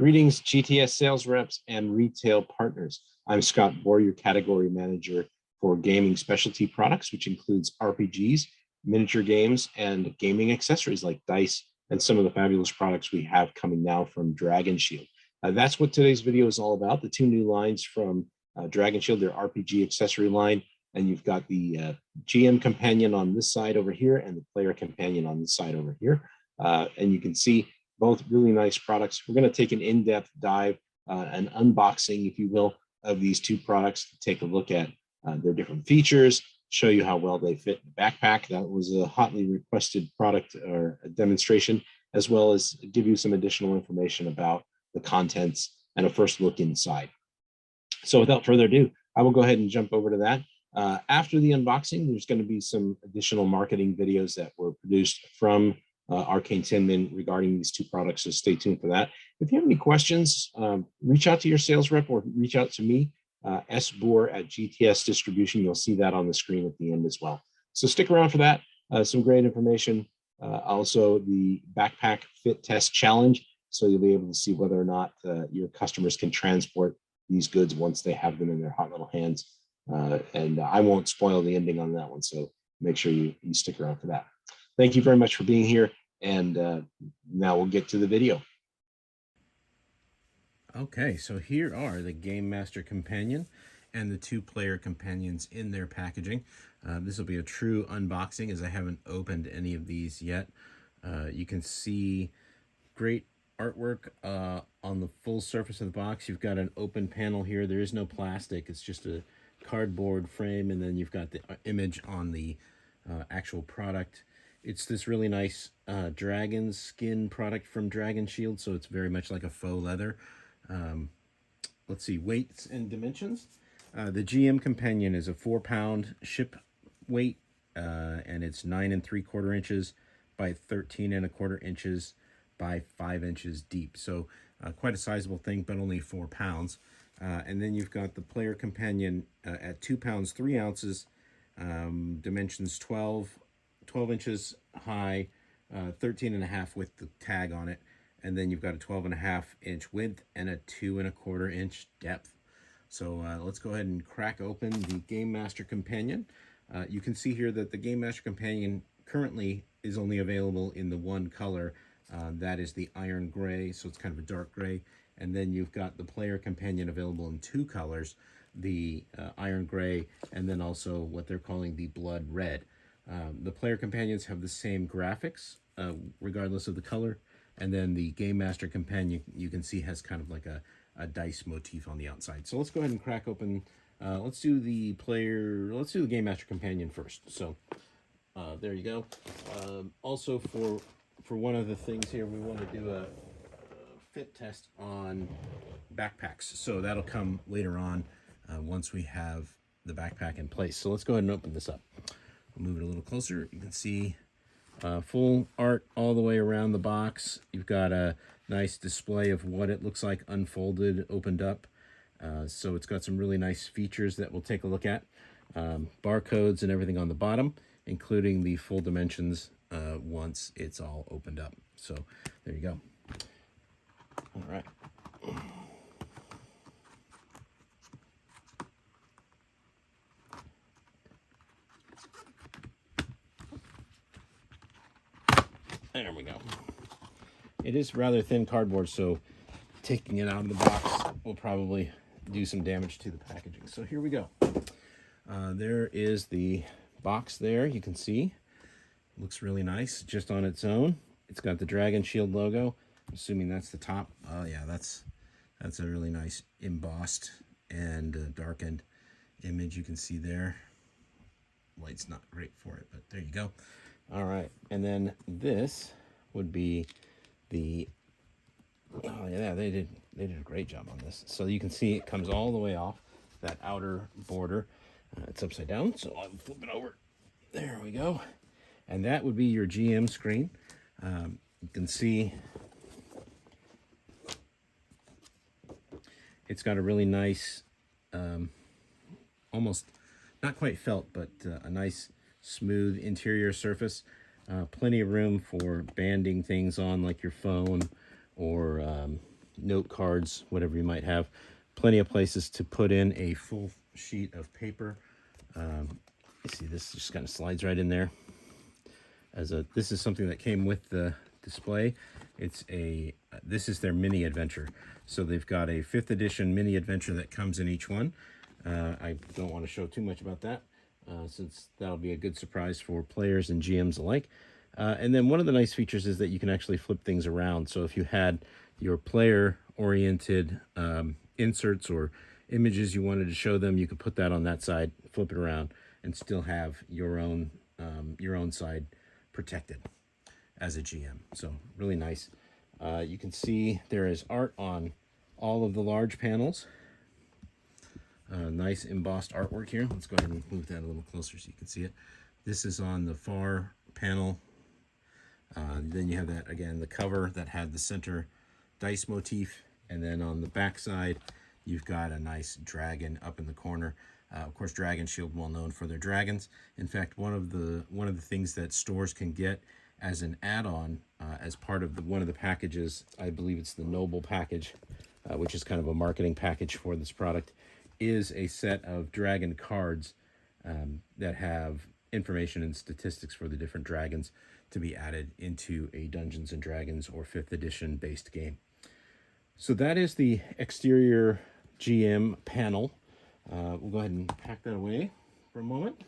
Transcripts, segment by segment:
Greetings, GTS sales reps and retail partners. I'm Scott Boor, your category manager for gaming specialty products, which includes RPGs, miniature games, and gaming accessories like dice and some of the fabulous products we have coming now from Dragon Shield. That's what today's video is all about. The two new lines from Dragon Shield, their RPG accessory line, and you've got the GM Companion on this side over here and the Player Companion on this side over here. And you can see both really nice products. We're going to take an in-depth dive, an unboxing, if you will, of these two products to take a look at their different features, show you how well they fit in the backpack. That was a hotly requested product or a demonstration, as well as give you some additional information about the contents and a first look inside. So without further ado, I will go ahead and jump over to that. After the unboxing, there's going to be some additional marketing videos that were produced from Arcane Tinmen regarding these two products, so stay tuned for that. If you have any questions, reach out to your sales rep or reach out to me, sboor at GTS Distribution. You'll see that on the screen at the end as well. So stick around for that. Some great information. Also, the backpack fit test challenge, so you'll be able to see whether or not your customers can transport these goods once they have them in their hot little hands. And I won't spoil the ending on that one, so make sure you stick around for that. Thank you very much for being here, and now we'll get to the video. Okay, so here are the Gamemaster Companion and the two player companions in their packaging. This will be a true unboxing, as I haven't opened any of these yet. You can see great artwork on the full surface of the box. You've got an open panel here. There is no plastic. It's just a cardboard frame, and then you've got the image on the actual product. It's this really nice dragon skin product from Dragon Shield, so it's very much like a faux leather. Let's see, weights and dimensions. The GM Companion is a 4-pound ship weight, and it's 9 3/4 inches by 13 1/4 inches by 5 inches deep. So quite a sizable thing, but only 4 pounds. And then you've got the Player Companion at 2 pounds 3 ounces, dimensions 12 inches high, 13 1/2 with the tag on it, and then you've got a 12 1/2 inch width and a 2 1/4 inch depth. So let's go ahead and crack open the Gamemaster Companion. You can see here that the Gamemaster Companion currently is only available in the one color, that is the iron gray, so it's kind of a dark gray. And then you've got the Player Companion available in two colors, the iron gray, and then also what they're calling the blood red. The Player Companions have the same graphics, regardless of the color. And then the Gamemaster Companion, you can see, has kind of like a dice motif on the outside. So let's go ahead and crack open. Let's do the Gamemaster Companion first. So there you go. Also, for one of the things here, we want to do a fit test on backpacks. So that'll come later on once we have the backpack in place. So let's go ahead and open this up. I'll move it a little closer. You can see full art all the way around the box. You've got a nice display of what it looks like unfolded, opened up. So it's got some really nice features that we'll take a look at. Barcodes and everything on the bottom, including the full dimensions once it's all opened up. So there you go. All right. There we go. It is rather thin cardboard, so taking it out of the box will probably do some damage to the packaging. So here we go. There is the box there. You can see. Looks really nice just on its own. It's got the Dragon Shield logo. I'm assuming that's the top. Oh yeah, that's a really nice embossed and darkened image you can see there. Light's not great for it, but there you go. All right, and then this would be the, oh yeah, they did a great job on this. So you can see it comes all the way off that outer border. It's upside down, so I'll flip it over. There we go. And that would be your GM screen. You can see it's got a really nice, almost not quite felt, but a nice smooth interior surface. Plenty of room for banding things on, like your phone or note cards, whatever you might have. Plenty of places to put in a full sheet of paper. You see, this just kind of slides right in there. This is something that came with the display. This is their mini adventure. So they've got a 5th edition mini adventure that comes in each one. I don't want to show too much about that, since that'll be a good surprise for players and GMs alike. And then one of the nice features is that you can actually flip things around. So if you had your player-oriented inserts or images you wanted to show them, you could put that on that side, flip it around, and still have your own side protected as a GM. So really nice. You can see there is art on all of the large panels. Nice embossed artwork here. Let's go ahead and move that a little closer so you can see it. This is on the far panel. Then you have that, again, the cover that had the center dice motif. And then on the back side, you've got a nice dragon up in the corner. Of course, Dragon Shield, well known for their dragons. In fact, one of the things that stores can get as an add-on, as part of one of the packages, I believe it's the Noble package, which is kind of a marketing package for this product, is a set of dragon cards that have information and statistics for the different dragons to be added into a Dungeons and Dragons or 5th edition based game. So that is the exterior GM panel. We'll go ahead and pack that away for a moment,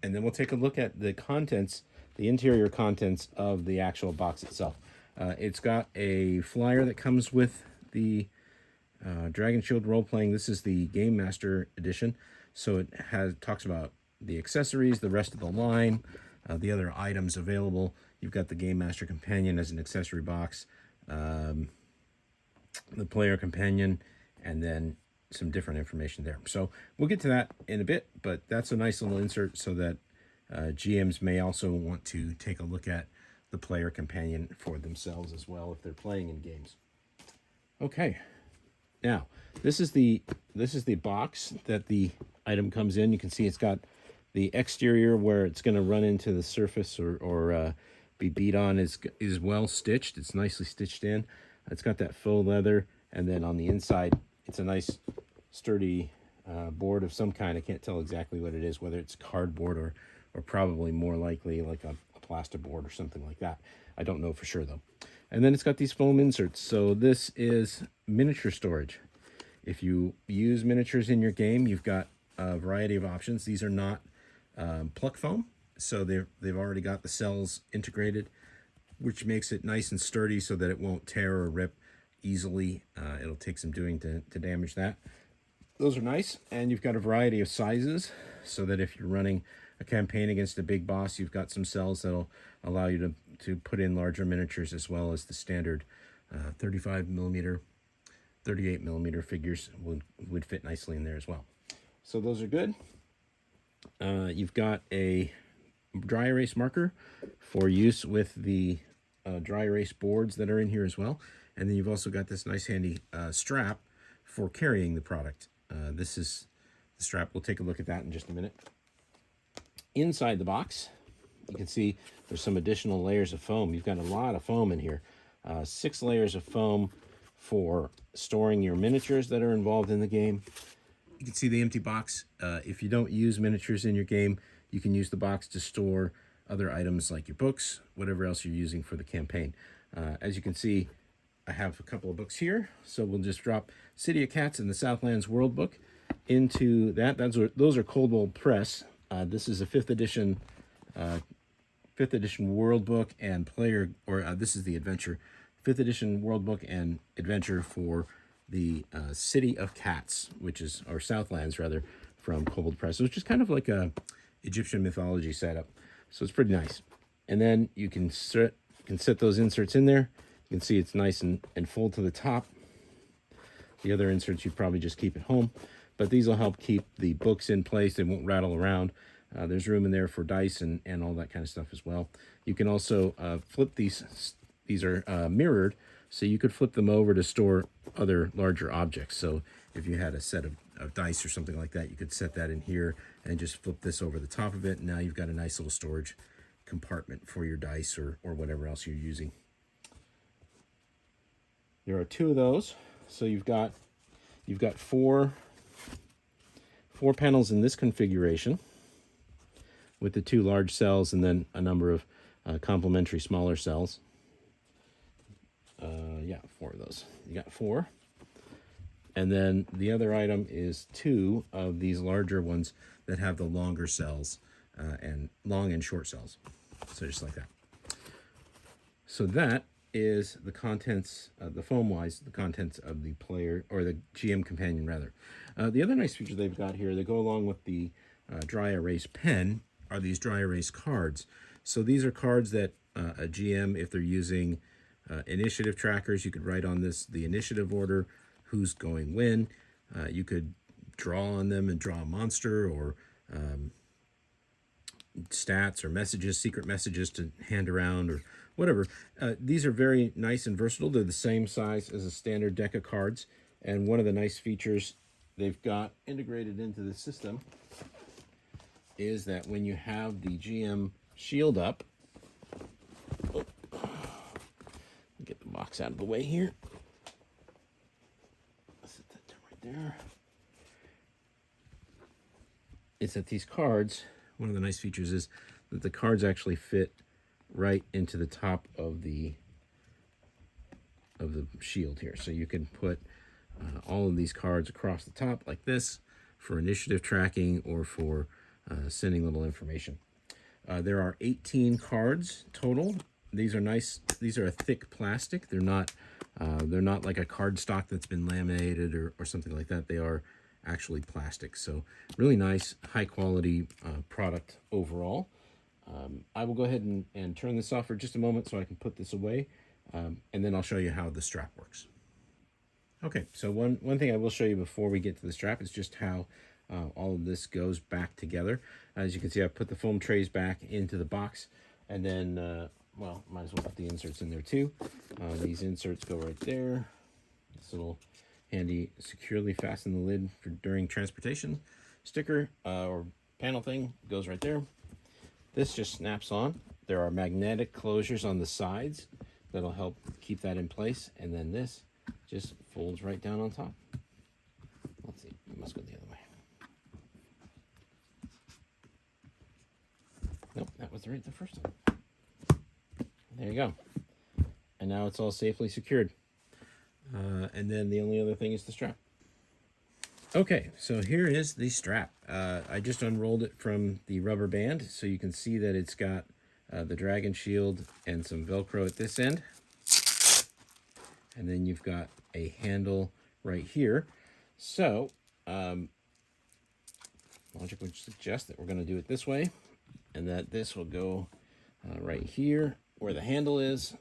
and then we'll take a look at the contents, the interior contents of the actual box itself. It's got a flyer that comes with the Dragon Shield role-playing. This is the Gamemaster edition, so it talks about the accessories, the rest of the line, the other items available. You've got the Gamemaster Companion as an accessory box, the player companion, and then some different information there. So we'll get to that in a bit, but that's a nice little insert so that GMs may also want to take a look at the player companion for themselves as well if they're playing in games. Okay, now this is the box that the item comes in. You can see it's got the exterior where it's going to run into the surface or be beat on is well stitched. It's nicely stitched in. It's got that faux leather, and then on the inside it's a nice sturdy board of some kind. I can't tell exactly what it is, whether it's cardboard or probably more likely like a plasterboard or something like that. I don't know for sure though. And then it's got these foam inserts. So this is miniature storage. If you use miniatures in your game, you've got a variety of options. These are not pluck foam, so they've already got the cells integrated, which makes it nice and sturdy so that it won't tear or rip easily. It'll take some doing to damage that. Those are nice, and you've got a variety of sizes so that if you're running a campaign against a big boss, you've got some cells that'll allow you to put in larger miniatures, as well as the standard 35 millimeter, 38 millimeter figures would fit nicely in there as well. So those are good. You've got a dry erase marker for use with the dry erase boards that are in here as well. And then you've also got this nice handy strap for carrying the product. This is the strap. We'll take a look at that in just a minute. Inside the box, you can see there's some additional layers of foam. You've got a lot of foam in here. 6 layers of foam for storing your miniatures that are involved in the game. You can see the empty box. If you don't use miniatures in your game, you can use the box to store other items like your books, whatever else you're using for the campaign. As you can see, I have a couple of books here, so we'll just drop City of Cats and the Southlands World Book into that. Those are Cold Bowl Press. This is a 5th edition World Book and player, this is the adventure, 5th edition World Book and adventure for the City of Cats, or Southlands rather, from Cold Press, which is kind of like a Egyptian mythology setup. So it's pretty nice. And then you can set those inserts in there. You can see it's nice and full to the top. The other inserts you probably just keep at home, but these will help keep the books in place. They won't rattle around. There's room in there for dice and all that kind of stuff as well. You can also flip these. These are mirrored, so you could flip them over to store other larger objects. So if you had a set of dice or something like that, you could set that in here and just flip this over the top of it. And now you've got a nice little storage compartment for your dice or whatever else you're using. There are 2 of those, so you've got four panels in this configuration with the 2 large cells and then a number of complementary smaller cells. Yeah, 4 of those. You got 4. And then the other item is 2 of these larger ones that have the longer cells and long and short cells. So just like that. So that is the contents, the foam-wise, the contents of the player, or the GM Companion rather. The other nice feature they've got here, they go along with the dry erase pen, are these dry erase cards. So these are cards that a GM, if they're using initiative trackers, you could write on this the initiative order, who's going when. You could draw on them and draw a monster or stats or messages, secret messages to hand around or whatever. These are very nice and versatile. They're the same size as a standard deck of cards. And one of the nice features they've got integrated into the system is that when you have the GM shield up, get the box out of the way here. Set that down right there. It's that these cards, one of the nice features is that the cards actually fit right into the top of the shield here. So you can put all of these cards across the top like this for initiative tracking or for sending little information. There are 18 cards total. These are nice. These are a thick plastic. They're not like a card stock that's been laminated or something like that. They are actually plastic. So really nice, high quality product overall. I will go ahead and turn this off for just a moment so I can put this away, and then I'll show you how the strap works. Okay, so one thing I will show you before we get to the strap is just how all of this goes back together. As you can see, I've put the foam trays back into the box, and then, well, might as well put the inserts in there too. These inserts go right there. This little handy securely fasten the lid for during transportation sticker or panel thing goes right there. This just snaps on. There are magnetic closures on the sides that'll help keep that in place, and then this just folds right down on top. Let's see, it must go the other way. Nope, that was right the first time. There you go. And now it's all safely secured. And then the only other thing is the strap. Okay, so here is the strap. I just unrolled it from the rubber band, so you can see that it's got the dragon shield and some Velcro at this end. And then you've got a handle right here. So, logic would suggest that we're going to do it this way, and that this will go right here where the handle is,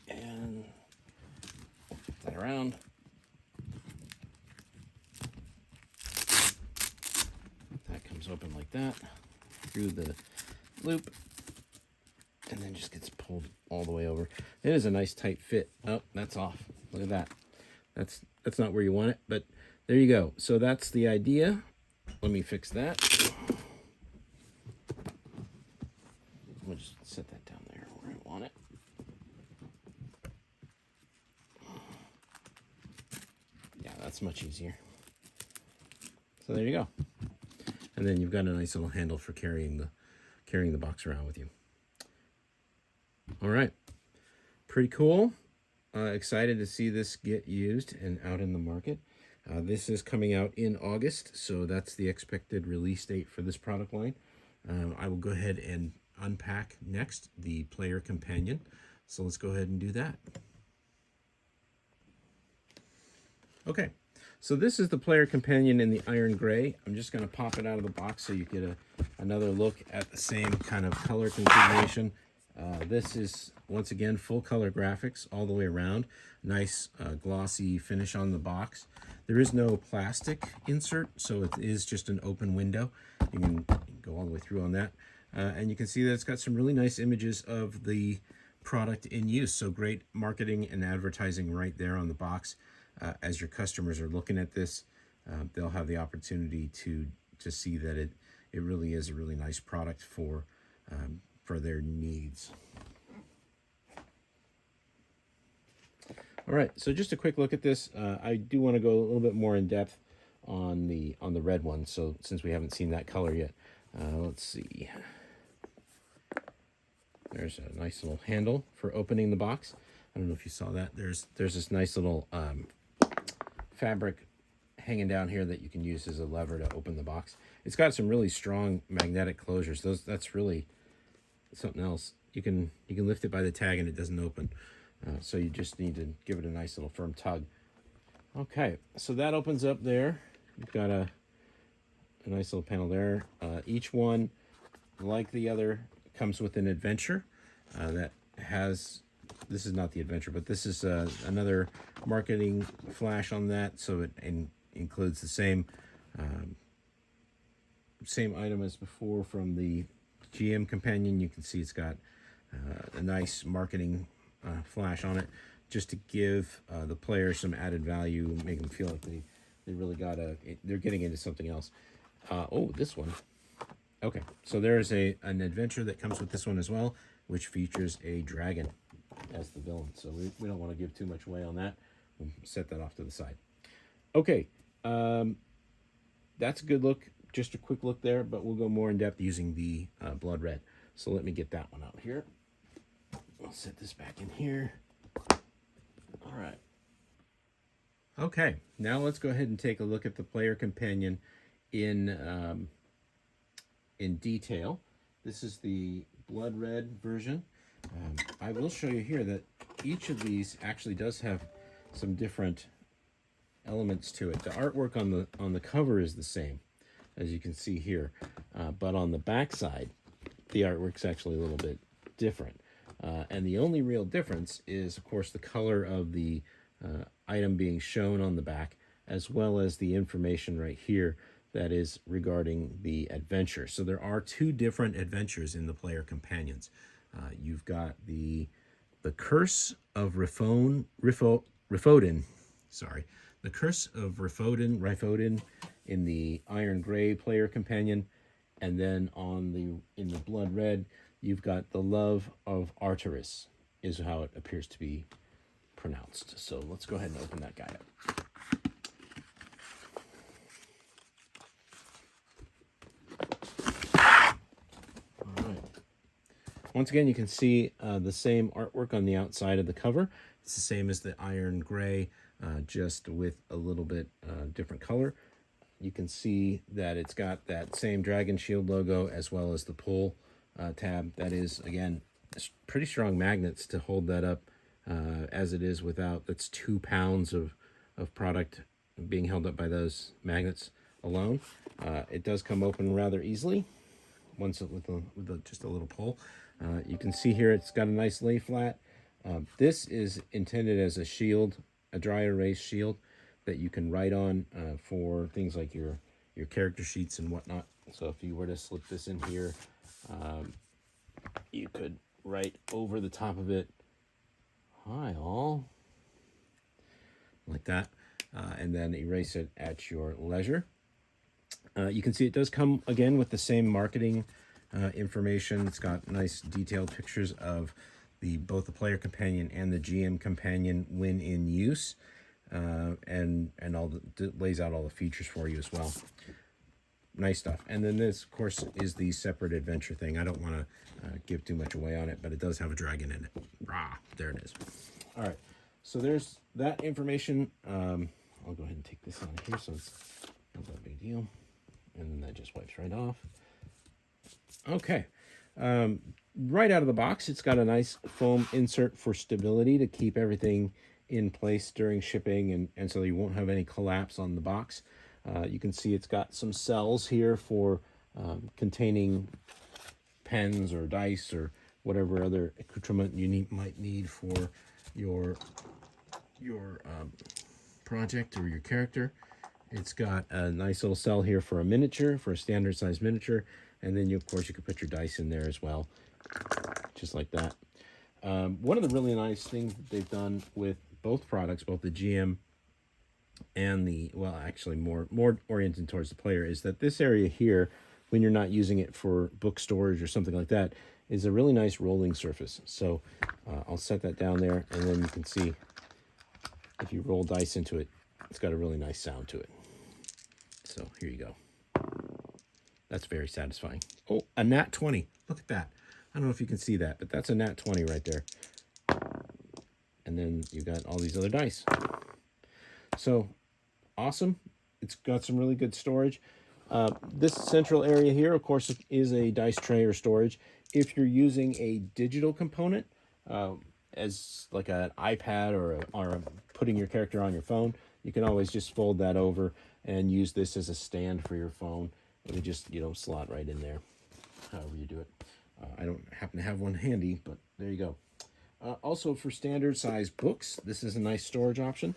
and flip that around. That comes open like that through the loop, and then just gets pulled all the way over. It is a nice tight fit. Oh, that's off. Look at that. That's not where you want it, but there you go. So that's the idea. Let me fix that. We'll just set that down there where I want it. Yeah, that's much easier. So there you go. And then you've got a nice little handle for carrying the box around with you. All right, pretty cool. Excited to see this get used and out in the market. This is coming out in August, so that's the expected release date for this product line. I will go ahead and unpack next the Player Companion. So let's go ahead and do that. Okay, so this is the Player Companion in the iron gray. I'm just going to pop it out of the box so you get another look at the same kind of color configuration. This is, once again, full color graphics all the way around. Nice glossy finish on the box. There is no plastic insert, so it is just an open window. You can go all the way through on that. And you can see that it's got some really nice images of the product in use. So great marketing and advertising right there on the box. As your customers are looking at this, they'll have the opportunity to see that it really is a really nice product for their needs. All right, so just a quick look at this. I do want to go a little bit more in depth on the red one. So since we haven't seen that color yet, let's see. There's a nice little handle for opening the box. I don't know if you saw that. There's this nice little fabric hanging down here that you can use as a lever to open the box. It's got some really strong magnetic closures. That's really something else. You can lift it by the tag and it doesn't open. So you just need to give it a nice little firm tug. Okay, so that opens up there. You've got a nice little panel there. Each one, like the other, comes with an adventure that has, this is not the adventure, but this is another marketing flash on that, so it includes the same item as before from the GM Companion. You can see it's got a nice marketing flash on it, just to give the player some added value, make them feel like they really they're getting into something else. Oh, this one. Okay, so there's an adventure that comes with this one as well, which features a dragon as the villain. So we don't want to give too much away on that. We'll set that off to the side. Okay, that's a good look. Just a quick look there, but we'll go more in depth using the blood red. So let me get that one out here. I'll set this back in here. All right. Okay, now let's go ahead and take a look at the player companion in detail. This is the blood red version. I will show you here that each of these actually does have some different elements to it. The artwork on the cover is the same, as you can see here, but on the back side, the artwork's actually a little bit different. And the only real difference is, of course, the color of the item being shown on the back, as well as the information right here that is regarding the adventure. So there are two different adventures in the player companions. You've got the Curse of Rifodin. Sorry, the Curse of Rifodin in the Iron Gray player companion, and then in the blood red, you've got the Love of Arteris, is how it appears to be pronounced. So let's go ahead and open that guy up. Once again, you can see the same artwork on the outside of the cover. It's the same as the Iron Gray, just with a little bit different color. You can see that it's got that same Dragon Shield logo, as well as the pull tab. That is, again, pretty strong magnets to hold that up as it is without. That's 2 pounds of product being held up by those magnets alone. It does come open rather easily once with just a little pull. You can see here it's got a nice lay flat. This is intended as a shield, a dry erase shield that you can write on for things like your character sheets and whatnot. So if you were to slip this in here, you could write over the top of it, "Hi all," like that, and then erase it at your leisure. You can see it does come again with the same marketing information. It's got nice detailed pictures of both the player companion and the GM companion when in use, and lays out all the features for you as well. Nice stuff. And then this, of course, is the separate adventure thing. I don't want to give too much away on it, but it does have a dragon in it. Rah, there it is. All right, so there's that information. I'll go ahead and take this out of here, so it's not that big deal. And then that just wipes right off. Okay, right out of the box, it's got a nice foam insert for stability to keep everything in place during shipping, and so you won't have any collapse on the box. You can see it's got some cells here for containing pens or dice or whatever other accoutrement you might need for your project or your character. It's got a nice little cell here for a miniature, for a standard size miniature, and then of course you could put your dice in there as well, just like that. One of the really nice things that they've done with both products, both the GM and actually more oriented towards the player, is that this area here, when you're not using it for book storage or something like that, is a really nice rolling surface. So I'll set that down there, and then you can see if you roll dice into it, it's got a really nice sound to it. So here you go. That's very satisfying. Oh, a nat 20. Look at that. I don't know if you can see that, but that's a nat 20 right there. And then you've got all these other dice. So awesome. It's got some really good storage. This central area here, of course, is a dice tray or storage. If you're using a digital component, as like an iPad or putting your character on your phone, you can always just fold that over and use this as a stand for your phone. It'll just, slot right in there, however you do it. I don't happen to have one handy, but there you go. Also, for standard size books, this is a nice storage option.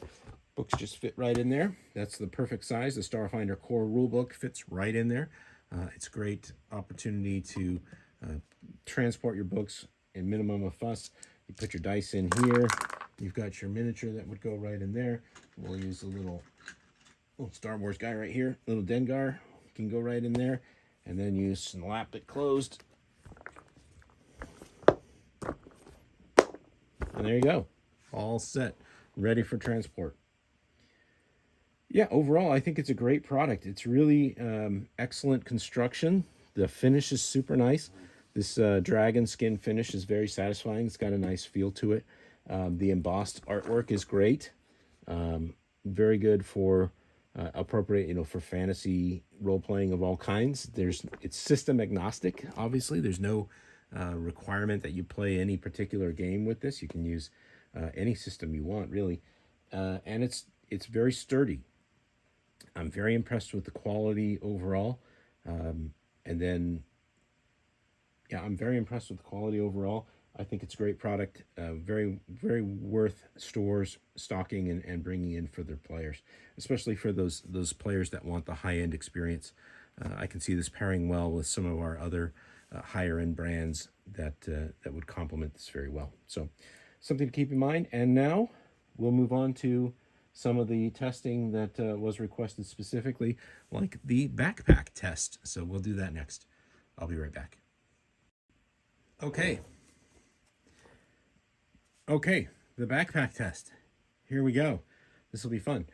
Books just fit right in there. That's the perfect size. The Starfinder Core Rulebook fits right in there. It's a great opportunity to transport your books in minimum of fuss. You put your dice in here. You've got your miniature that would go right in there. We'll use a little Star Wars guy right here. Little Dengar can go right in there. And then you slap it closed. And there you go. All set. Ready for transport. Yeah, overall, I think it's a great product. It's really excellent construction. The finish is super nice. This dragon skin finish is very satisfying. It's got a nice feel to it. The embossed artwork is great. Very good for appropriate, for fantasy role-playing of all kinds. It's system agnostic, obviously. There's no requirement that you play any particular game with this. You can use any system you want, really. And it's very sturdy. I'm very impressed with the quality overall. I'm very impressed with the quality overall. I think it's a great product, very, very worth stores stocking and bringing in for their players, especially for those players that want the high-end experience. I can see this pairing well with some of our other higher-end brands that would complement this very well. So something to keep in mind. And now we'll move on to some of the testing that was requested specifically, like the backpack test. So we'll do that next. I'll be right back. Okay, the backpack test. Here we go. This will be fun.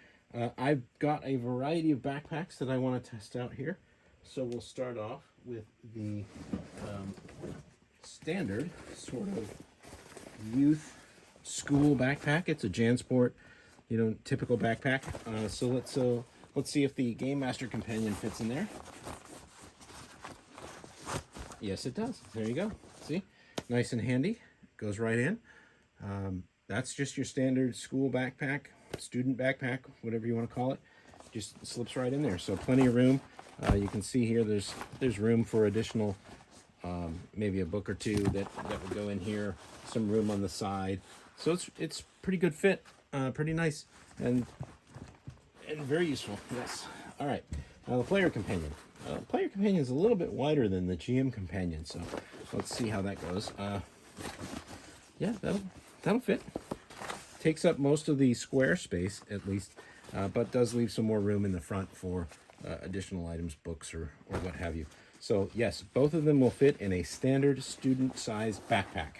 I've got a variety of backpacks that I want to test out here. So we'll start off with the standard sort of youth school backpack. It's a JanSport, typical backpack. So let's see if the Gamemaster Companion fits in there. Yes, it does. There you go. See, nice and handy. Goes right in. That's just your standard school backpack, student backpack, whatever you want to call it. Just slips right in there. So plenty of room. You can see here there's room for additional, maybe a book or two that would go in here. Some room on the side. So it's pretty good fit. Pretty nice and very useful. Yes. All right. Now the Player Companion. Player Companion is a little bit wider than the GM Companion, so let's see how that goes. Yeah, that'll fit. Takes up most of the square space, at least, but does leave some more room in the front for additional items, books, or what have you. So yes, both of them will fit in a standard student-sized backpack.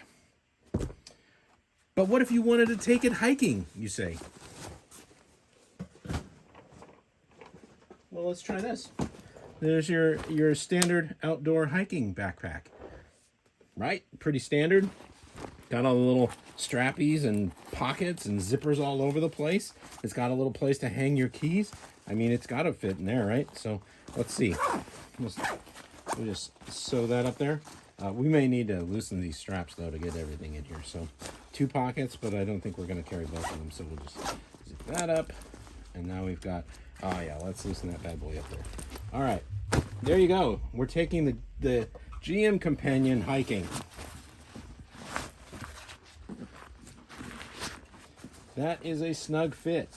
But what if you wanted to take it hiking, you say? Well, let's try this. There's your standard outdoor hiking backpack. Right? Pretty standard. Got all the little strappies and pockets and zippers all over the place. It's got a little place to hang your keys. I mean, it's got to fit in there, right? So let's see. We'll just sew that up there. We may need to loosen these straps, though, to get everything in here. So 2 pockets, but I don't think we're going to carry both of them. So we'll just zip that up. And now we've got, let's loosen that bad boy up there. All right, there you go. We're taking the GM Companion hiking. That is a snug fit.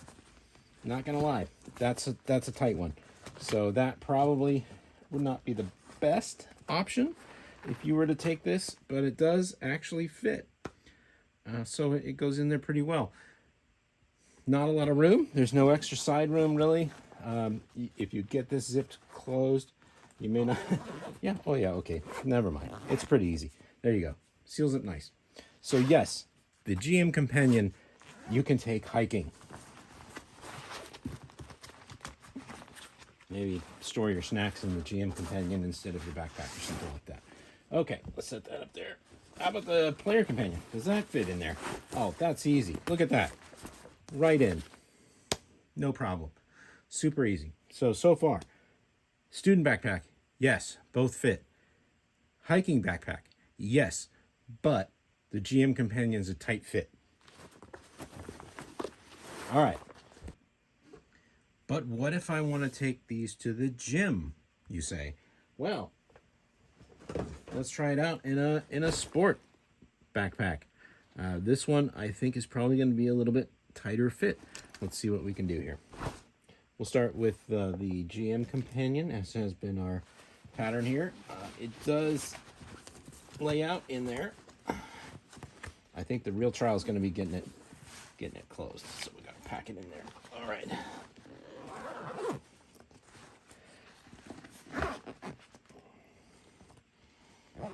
Not gonna lie, that's a tight one. So that probably would not be the best option if you were to take this, but it does actually fit. So it goes in there pretty well. Not a lot of room. There's no extra side room really. If you get this zipped closed, you may not. Yeah. Oh yeah. Okay. Never mind. It's pretty easy. There you go. Seals it nice. So yes, the GM Companion you can take hiking. Maybe store your snacks in the GM Companion instead of your backpack or something like that. Okay, let's set that up there. How about the Player Companion? Does that fit in there? Oh, that's easy. Look at that. Right in. No problem. Super easy. So far, student backpack, yes, both fit. Hiking backpack, yes, but the GM Companion's a tight fit. All right. But what if I want to take these to the gym, you say? Well, let's try it out in a sport backpack. This one I think is probably going to be a little bit tighter fit. Let's see what we can do here. We'll start with the GM Companion, as has been our pattern here. It does lay out in there. I think the real trial is going to be getting it closed. So we got to pack it in there. All right.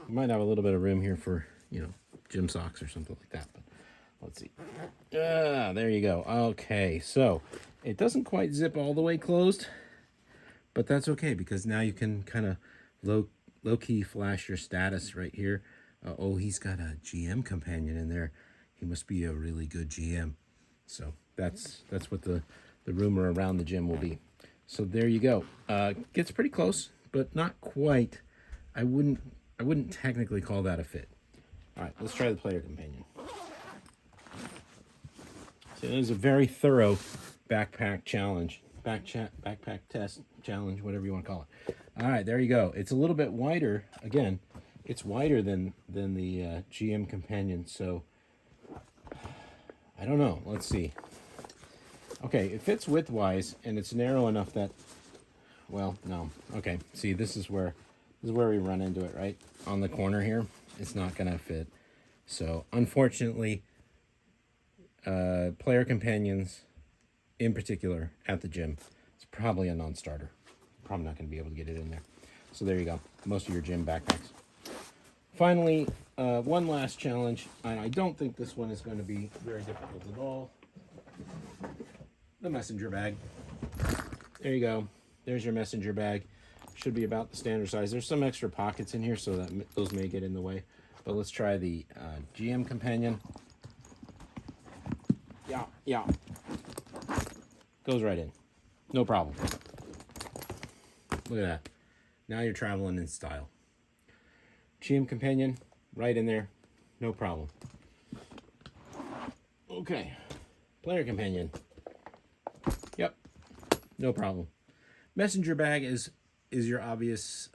We might have a little bit of room here for, gym socks or something like that, but let's see. There you go. Okay, so it doesn't quite zip all the way closed, but that's okay because now you can kind of low-key flash your status right here. Oh, he's got a GM Companion in there. He must be a really good GM. So that's what the rumor around the gym will be. So there you go. Gets pretty close, but not quite. I wouldn't technically call that a fit. All right, let's try the Player Companion. So it is a very thorough backpack challenge, backpack test challenge, whatever you want to call it. All right, there you go. It's a little bit wider. Again, it's wider than the GM Companion. So I don't know. Let's see. Okay, it fits widthwise, and it's narrow enough that. Well, no. Okay. See, this is where we run into it, right? On the corner here, it's not going to fit. So, unfortunately, Player Companions, in particular, at the gym, it's probably a non-starter. Probably not going to be able to get it in there. So there you go. Most of your gym backpacks. Finally, one last challenge, and I don't think this one is going to be very difficult at all. The messenger bag. There you go. There's your messenger bag. Should be about the standard size. There's some extra pockets in here, so that those may get in the way. But let's try the GM Companion. Yeah. Goes right in. No problem. Look at that. Now you're traveling in style. GM Companion, right in there. No problem. Okay. Player Companion. Yep. No problem. Messenger bag is your obvious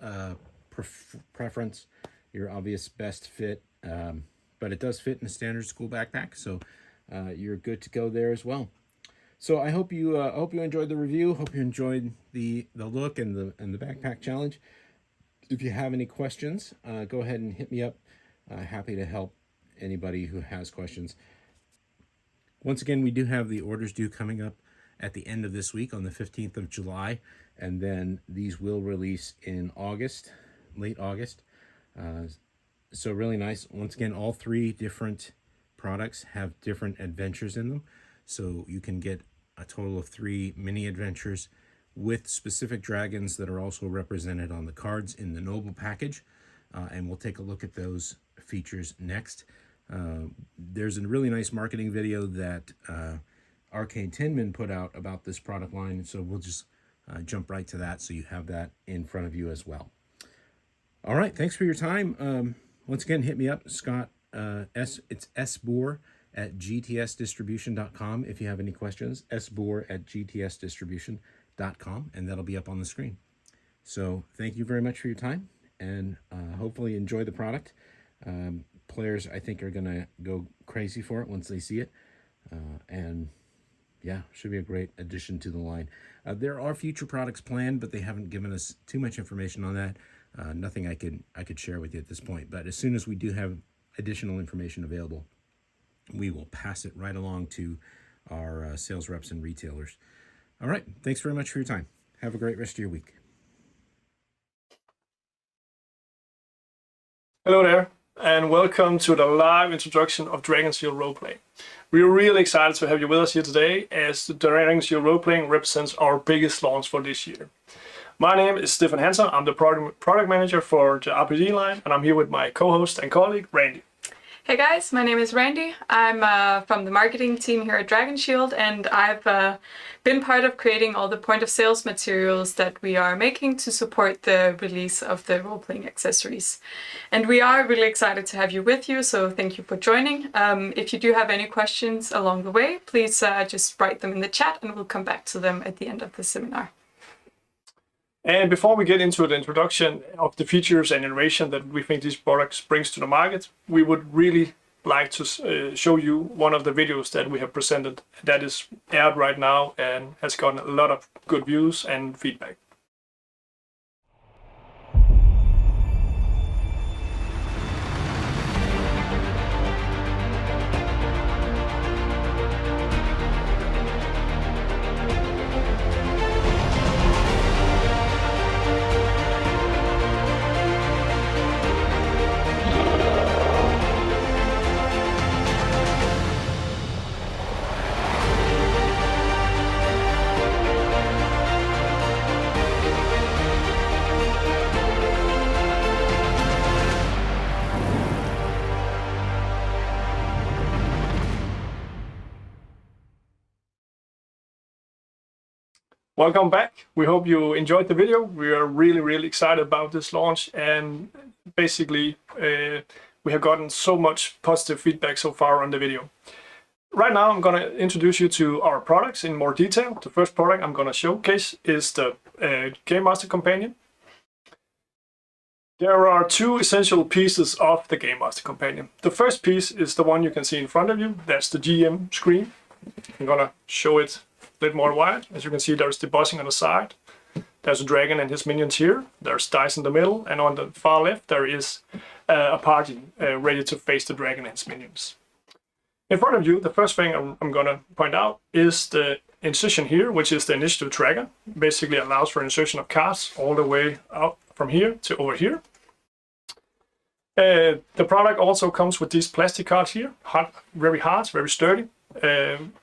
preference, your obvious best fit, but it does fit in a standard school backpack, so you're good to go there as well. So I hope you enjoyed the review. Hope you enjoyed the look and the backpack challenge. If you have any questions, go ahead and hit me up. Happy to help anybody who has questions. Once again, we do have the orders due coming up at the end of this week on the 15th of July, and then these will release in August, late August. So really nice. Once again, all three different products have different adventures in them, so you can get a total of 3 mini adventures with specific dragons that are also represented on the cards in the Noble package, and we'll take a look at those features next. There's a really nice marketing video that Arcane Tinmen put out about this product line, so we'll just jump right to that so you have that in front of you as well. All right, thanks for your time. Once again, hit me up, Scott. It's sboor at gtsdistribution.com if you have any questions. sboor at gtsdistribution.com, and that'll be up on the screen. So thank you very much for your time, and hopefully enjoy the product. Players, I think, are going to go crazy for it once they see it. And yeah, should be a great addition to the line. There are future products planned, but they haven't given us too much information on that. Nothing I could share with you at this point. But as soon as we do have additional information available, we will pass it right along to our sales reps and retailers. All right. Thanks very much for your time. Have a great rest of your week. Hello there, and welcome to the live introduction of Dragon Seal Roleplay. We are really excited to have you with us here today, as the Dragon Seal Roleplaying represents our biggest launch for this year. My name is Steffan Hansen. I'm the product manager for the RPG line, and I'm here with my co-host and colleague, Randy. Hey guys, my name is Randi. I'm from the marketing team here at Dragon Shield, and I've been part of creating all the point of sales materials that we are making to support the release of the role-playing accessories. And we are really excited to have you with you, so thank you for joining. If you do have any questions along the way, please just write them in the chat and we'll come back to them at the end of the seminar. And before we get into the introduction of the features and innovation that we think these products brings to the market, we would really like to show you one of the videos that we have presented that is aired right now and has gotten a lot of good views and feedback. Welcome back. We hope you enjoyed the video. We are really excited about this launch, and basically we have gotten so much positive feedback so far on the video. Right now I'm going to introduce you to our products in more detail. The first product I'm going to showcase is the Gamemaster Companion. There are two essential pieces of the Gamemaster Companion. The first piece is the one you can see in front of you. That's the GM screen. I'm going to show it a little more wide. As you can see, there's the bossing on the side. There's a dragon and his minions here. There's dice in the middle, and on the far left there is a party ready to face the dragon and his minions. In front of you, the first thing I'm going to point out is the insertion here, which is the initiative tracker. Basically allows for insertion of cards all the way out from here to over here. The product also comes with these plastic cards here, very hard, very sturdy.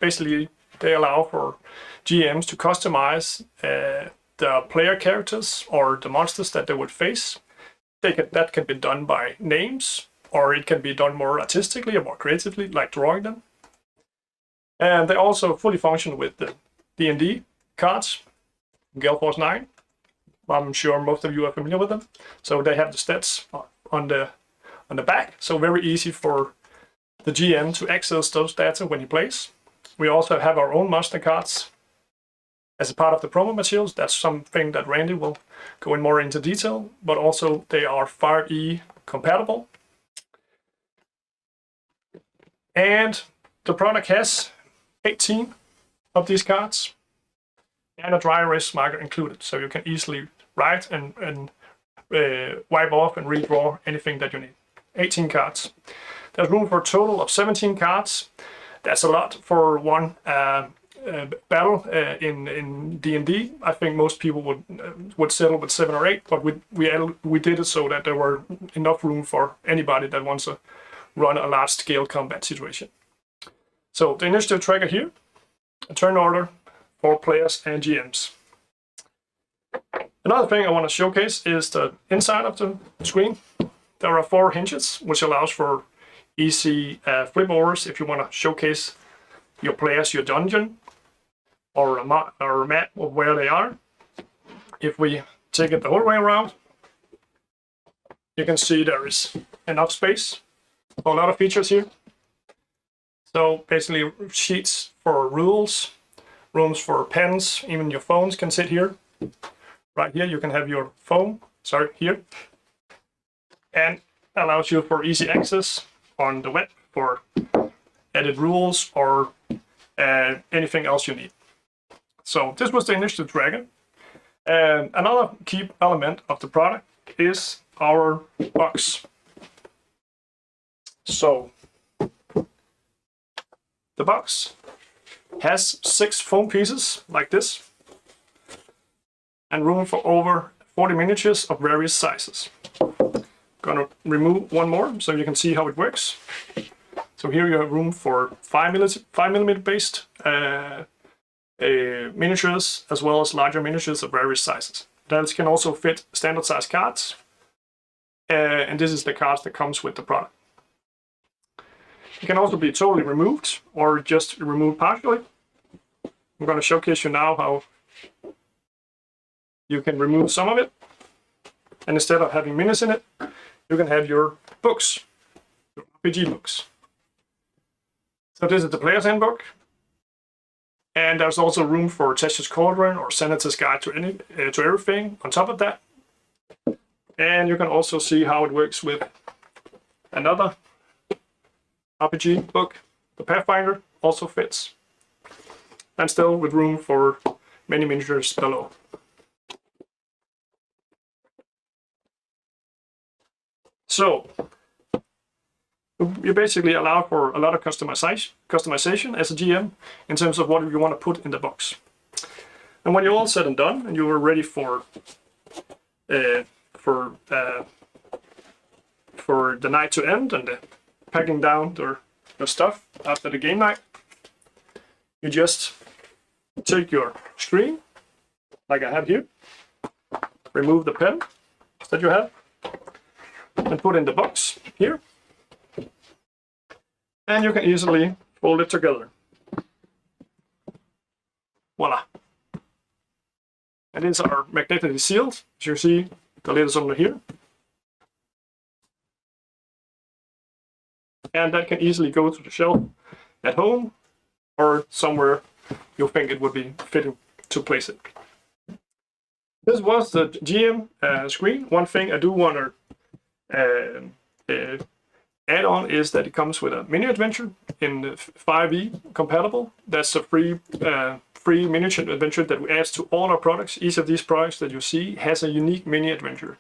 Basically, they allow for GMs to customize the player characters or the monsters that they would face. That can be done by names, or it can be done more artistically or more creatively, like drawing them. And they also fully function with the D&D cards, Gale Force 9. I'm sure most of you are familiar with them. So they have the stats on the back, so very easy for the GM to access those data when he plays. We also have our own monster cards as a part of the promo materials. That's something that Randy will go in more into detail, but also they are Fire E compatible. And the product has 18 of these cards and a dry erase marker included, so you can easily write and wipe off and redraw anything that you need. 18 cards. There's room for a total of 17 cards. That's a lot for one battle in D&D. I think most people would settle with 7 or 8, but we did it so that there were enough room for anybody that wants to run a large-scale combat situation. So the initiative tracker here, a turn order for players and GMs. Another thing I want to showcase is the inside of the screen. There are 4 hinges, which allows for easy flip overs if you want to showcase your players, your dungeon, or a map of where they are. If we take it the whole way around, you can see there is enough space for a lot of features here. So basically sheets for rules, rooms for pens, even your phones can sit here. Right here you can have your phone, here, and allows you for easy access on the web for edit rules or anything else you need. So this was the initiative dragon. And another key element of the product is our box. So the box has 6 foam pieces like this and room for over 40 miniatures of various sizes. Gonna remove one more so you can see how it works. So here you have room for 5mm based miniatures, as well as larger miniatures of various sizes. that can also fit standard size cards. And this is the cards that comes with the product. It can also be totally removed or just removed partially. I'm going to showcase you now how you can remove some of it. And instead of having minis in it, you can have your books, your RPG books. So this is the player's handbook. And there's also room for Tesh's Cauldron or Senator's Guide to everything on top of that. And you can also see how it works with another RPG book. The Pathfinder also fits. And still with room for many miniatures below. So, you basically allow for a lot of customization as a GM in terms of what you want to put in the box. And when you're all said and done, and you are ready for the night to end and packing down the stuff after the game night, you just take your screen, like I have here, remove the pen that you have, and put in the box here. And you can easily fold it together. Voila. And these are magnetically sealed. As you see, the lid is under here. And that can easily go to the shelf at home or somewhere you think it would be fitting to place it. This was the GM screen. One thing I do want to add on is that it comes with a mini adventure in 5e compatible. That's a free miniature adventure that adds to all our products. Each of these products that you see has a unique mini adventure.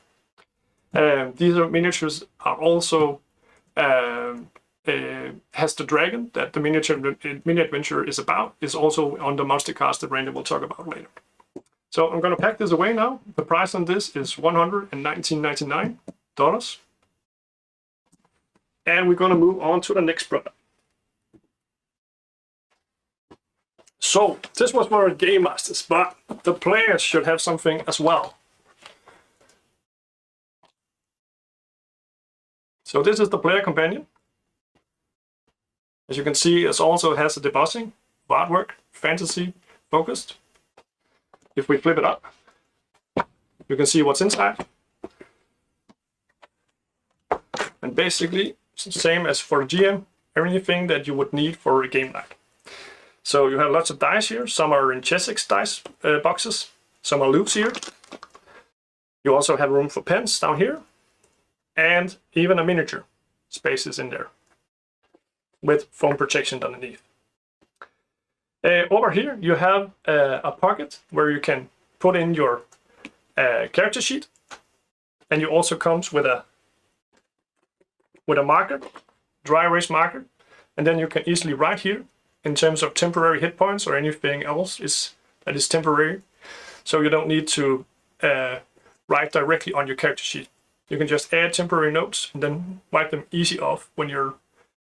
These miniatures are also has the dragon that the mini adventure is about, is also on the monster cast that Randy will talk about later. So I'm going to pack this away now. The price on this is $119.99. And we're going to move on to the next product. So this was for Game Masters, but the players should have something as well. So this is the player companion. As you can see, it also has a debossing, artwork, fantasy focused. If we flip it up, you can see what's inside. And basically, same as for GM, everything that you would need for a game night. So you have lots of dice here. Some are in Chessex dice boxes. Some are loose here. You also have room for pens down here. And even a miniature space is in there with foam protection underneath. Over here you have a pocket where you can put in your character sheet. And you also comes with a marker, dry erase marker, and then you can easily write here in terms of temporary hit points or anything else that is temporary. So you don't need to write directly on your character sheet. You can just add temporary notes and then wipe them easy off when you're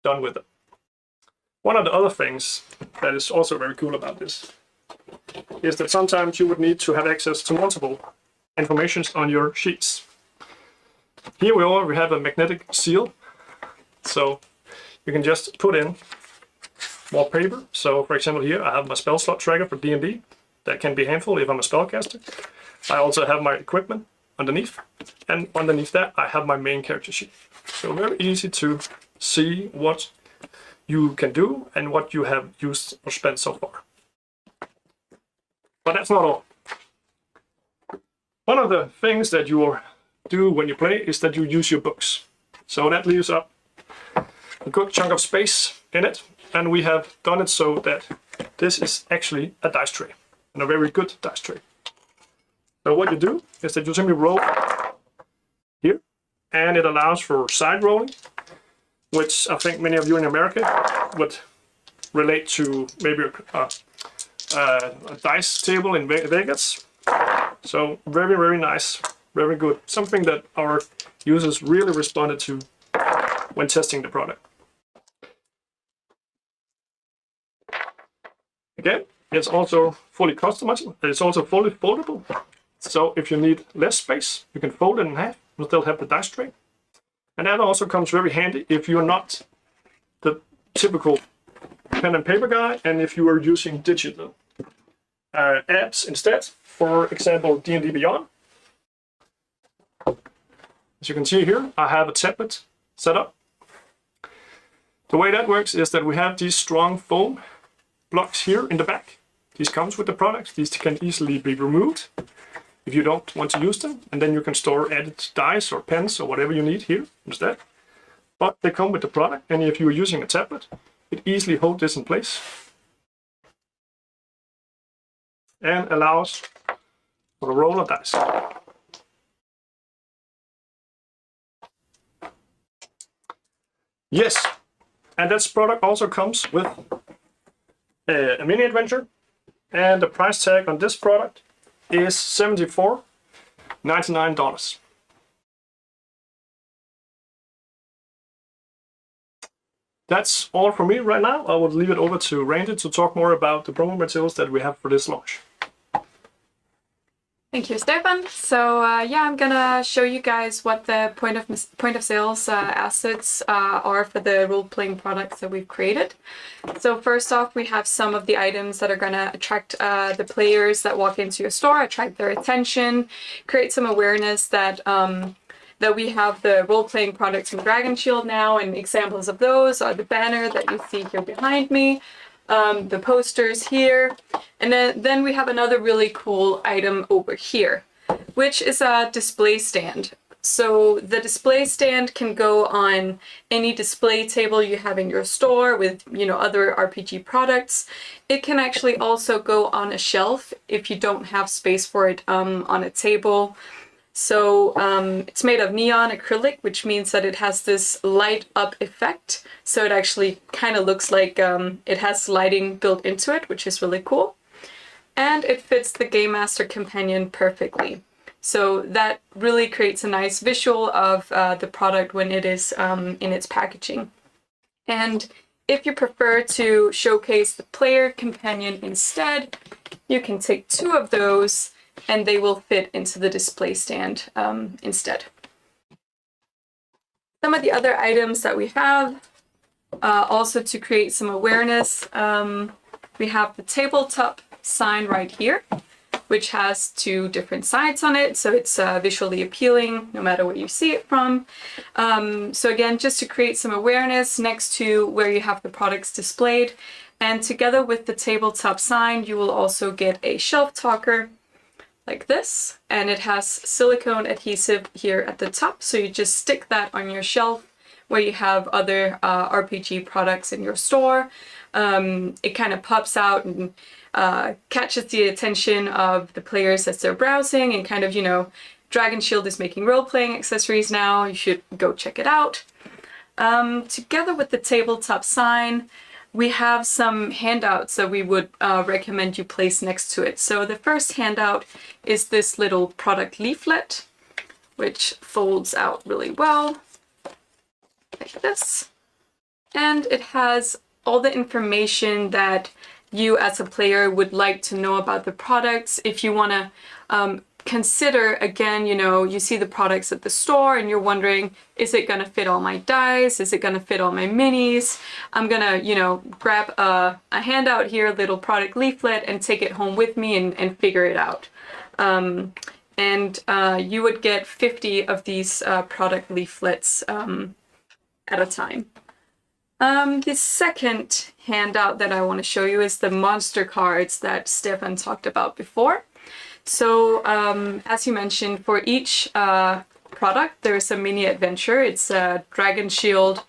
done with it. One of the other things that is also very cool about this is that sometimes you would need to have access to multiple informations on your sheets. Here we have a magnetic seal. So you can just put in more paper. So for example here I have my spell slot tracker for D&D. That can be handful if I'm a spellcaster. I also have my equipment underneath. And underneath that I have my main character sheet. So very easy to see what you can do and what you have used or spent so far. But that's not all. One of the things that you do when you play is that you use your books. So that leaves up a good chunk of space in it, and we have done it so that this is actually a dice tray, and a very good dice tray. So what you do is that you simply roll here, and it allows for side rolling, which I think many of you in America would relate to maybe a dice table in Vegas. So very, very nice, very good. Something that our users really responded to when testing the product. Again, it's also fully customizable. It's also fully foldable. So if you need less space, you can fold it in half and still have the dice tray. And that also comes very handy if you're not the typical pen and paper guy, and if you are using digital apps instead, for example, D&D Beyond. As you can see here, I have a tablet set up. The way that works is that we have these strong foam blocks here in the back. These comes with the products. These can easily be removed if you don't want to use them, and then you can store added dice or pens or whatever you need here instead. But they come with the product, and if you're using a tablet, it easily holds this in place and allows for a roll of dice. Yes, and this product also comes with a mini adventure, and the price tag on this product is $74.99. That's all for me right now. I will leave it over to Randi to talk more about the promo materials that we have for this launch. Thank you, Stefan. So yeah, I'm gonna show you guys what the point of sales assets are for the role-playing products that we've created. So first off, we have some of the items that are gonna attract the players that walk into your store, attract their attention, create some awareness that that we have the role-playing products from Dragon Shield now, and examples of those are the banner that you see here behind me, the posters here, and then we have another really cool item over here, which is a display stand. So the display stand can go on any display table you have in your store with, you know, other RPG products. It can actually also go on a shelf if you don't have space for it on a table. So it's made of neon acrylic, which means that it has this light up effect. So it actually kind of looks like it has lighting built into it, which is really cool. And it fits the Gamemaster Companion perfectly. So that really creates a nice visual of the product when it is in its packaging. And if you prefer to showcase the player companion instead, you can take 2 of those and they will fit into the display stand instead. Some of the other items that we have, also to create some awareness, we have the tabletop sign right here, which has 2 different sides on it, so it's visually appealing no matter where you see it from. So again, just to create some awareness next to where you have the products displayed, and together with the tabletop sign, you will also get a shelf talker like this, and it has silicone adhesive here at the top, so you just stick that on your shelf where you have other RPG products in your store. It kind of pops out and catches the attention of the players as they're browsing, and kind of, you know, Dragon Shield is making role-playing accessories now, you should go check it out. Together with the tabletop sign, we have some handouts that we would recommend you place next to it. So the first handout is this little product leaflet, which folds out really well, like this. And it has all the information that you as a player would like to know about the products. If you want to consider, again, you know, you see the products at the store and you're wondering, is it going to fit all my dice? Is it going to fit all my minis? I'm going to, you know, grab a handout here, a little product leaflet, and take it home with me and figure it out. You would get 50 of these product leaflets at a time. The second handout that I want to show you is the monster cards that Stefan talked about before. So as you mentioned, for each product there is a mini adventure. It's a Dragon Shield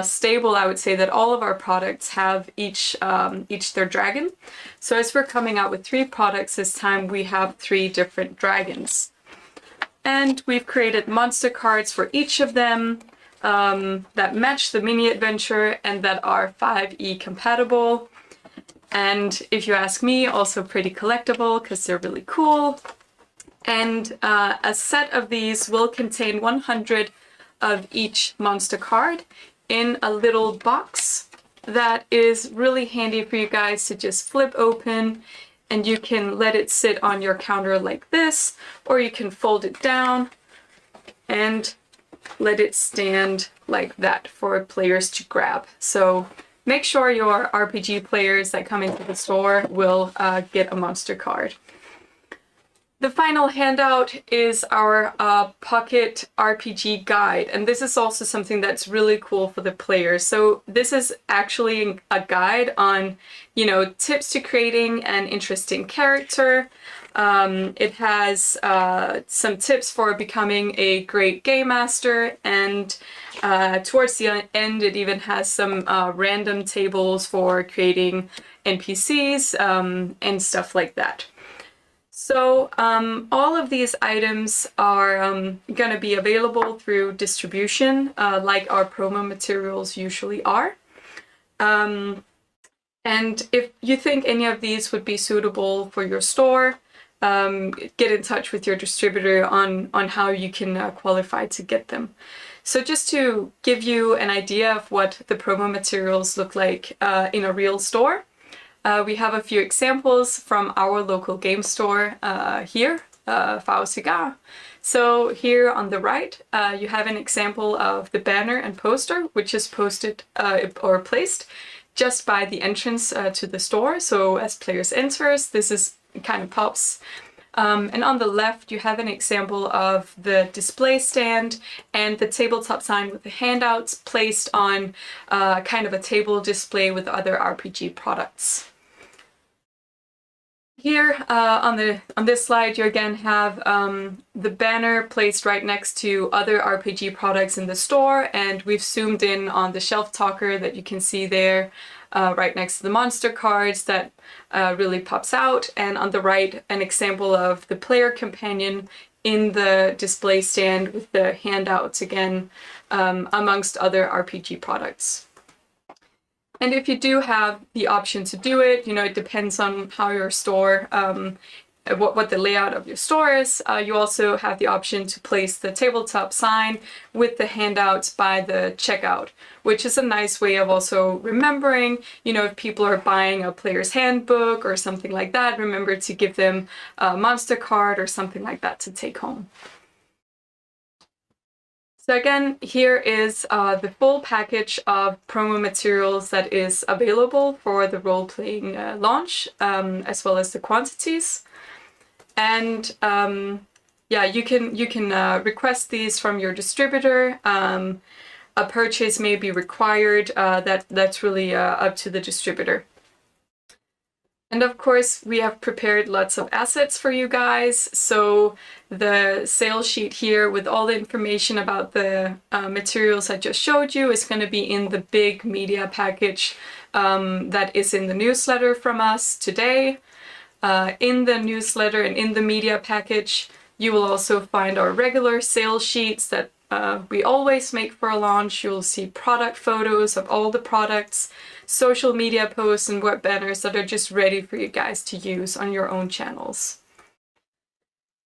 stable. I would say that all of our products have each their dragon. So as we're coming out with 3 products this time, we have 3 different dragons. And we've created monster cards for each of them that match the mini adventure and that are 5e compatible. And if you ask me, also pretty collectible because they're really cool. And a set of these will contain 100 of each monster card in a little box that is really handy for you guys to just flip open and you can let it sit on your counter like this, or you can fold it down and let it stand like that for players to grab. So make sure your RPG players that come into the store will get a monster card. The final handout is our pocket RPG guide, and this is also something that's really cool for the players. So this is actually a guide on, you know, tips to creating an interesting character. It has some tips for becoming a great game master, and towards the end it even has some random tables for creating NPCs and stuff like that. So all of these items are going to be available through distribution, like our promo materials usually are. And if you think any of these would be suitable for your store, get in touch with your distributor on how you can qualify to get them. So just to give you an idea of what the promo materials look like in a real store, we have a few examples from our local game store here, Farve Cigar. So here on the right, you have an example of the banner and poster, which is posted or placed just by the entrance to the store. So as players enter, this is kind of pops. And on the left, you have an example of the display stand and the tabletop sign with the handouts placed on kind of a table display with other RPG products. Here on this slide, you again have the banner placed right next to other RPG products in the store, and we've zoomed in on the shelf talker that you can see there right next to the monster cards that really pops out, and on the right an example of the player companion in the display stand with the handouts again amongst other RPG products. And if you do have the option to do it, you know, it depends on how your store, what the layout of your store is. You also have the option to place the tabletop sign with the handouts by the checkout, which is a nice way of also remembering, you know, if people are buying a player's handbook or something like that, remember to give them a monster card or something like that to take home. So again, here is the full package of promo materials that is available for the role-playing launch, as well as the quantities. And yeah, you can request these from your distributor. A purchase may be required. That's really up to the distributor. And of course, we have prepared lots of assets for you guys. So the sales sheet here with all the information about the materials I just showed you is going to be in the big media package that is in the newsletter from us today. In the newsletter and in the media package, you will also find our regular sales sheets that we always make for a launch. You'll see product photos of all the products, social media posts and web banners that are just ready for you guys to use on your own channels.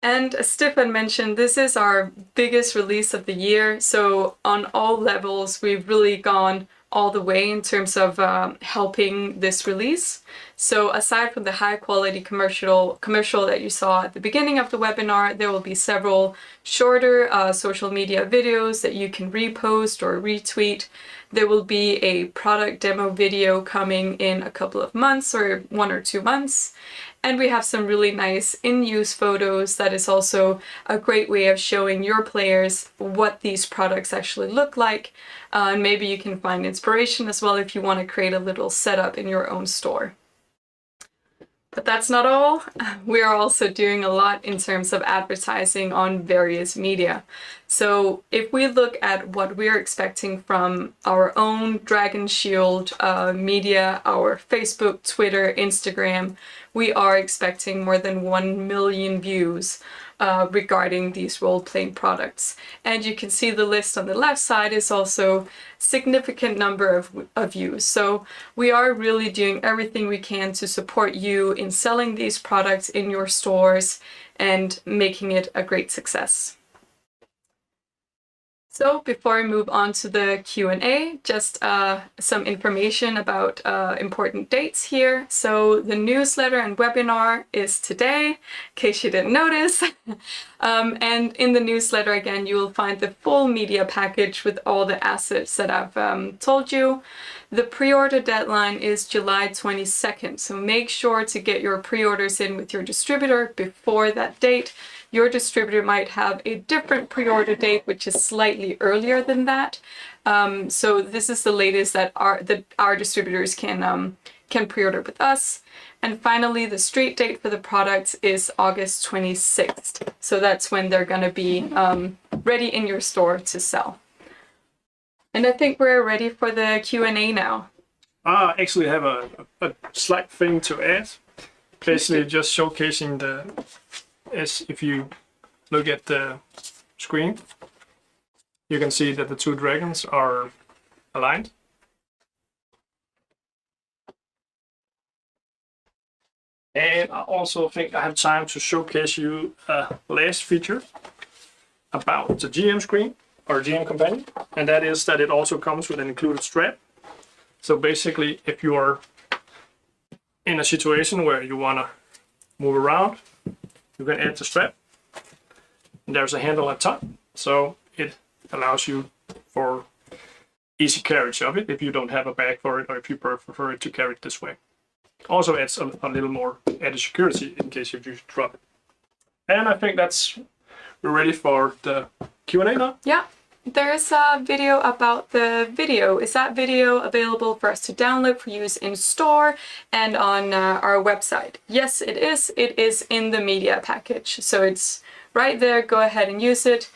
And as Steffan mentioned, this is our biggest release of the year. So on all levels, we've really gone all the way in terms of helping this release. So aside from the high quality commercial that you saw at the beginning of the webinar, there will be several shorter social media videos that you can repost or retweet. There will be a product demo video coming in a couple of months or 1 or 2 months. And we have some really nice in-use photos that is also a great way of showing your players what these products actually look like. And maybe you can find inspiration as well if you want to create a little setup in your own store. But that's not all. We are also doing a lot in terms of advertising on various media. So if we look at what we're expecting from our own Dragon Shield media, our Facebook, Twitter, Instagram, we are expecting more than 1 million views regarding these role-playing products. And you can see the list on the left side is also significant number of views. So we are really doing everything we can to support you in selling these products in your stores and making it a great success. So before we move on to the Q&A, just some information about important dates here. So the newsletter and webinar is today, in case you didn't notice. And in the newsletter, again, you will find the full media package with all the assets that I've told you. The pre-order deadline is July 22nd, so make sure to get your pre-orders in with your distributor before that date. Your distributor might have a different pre-order date, which is slightly earlier than that. So this is the latest that our distributors can pre-order with us. And finally, the street date for the products is August 26th. So that's when they're going to be ready in your store to sell. And I think we're ready for the Q&A now. I actually have a slight thing to add. Basically, just showcasing as if you look at the screen, you can see that the two dragons are aligned. And I also think I have time to showcase you a last feature about the GM screen or GM Companion, and that is that it also comes with an included strap. So basically, if you are in a situation where you want to move around, you can add the strap. And there's a handle at top, so it allows you for easy carriage of it if you don't have a bag for it, or if you prefer it to carry it this way. Also adds a little more added security in case you do drop it. And I think we're ready for the Q&A now. Yeah, there's a video about the video. Is that video available for us to download for use in store and on our website? Yes, it is. It is in the media package, so it's right there. Go ahead and use it.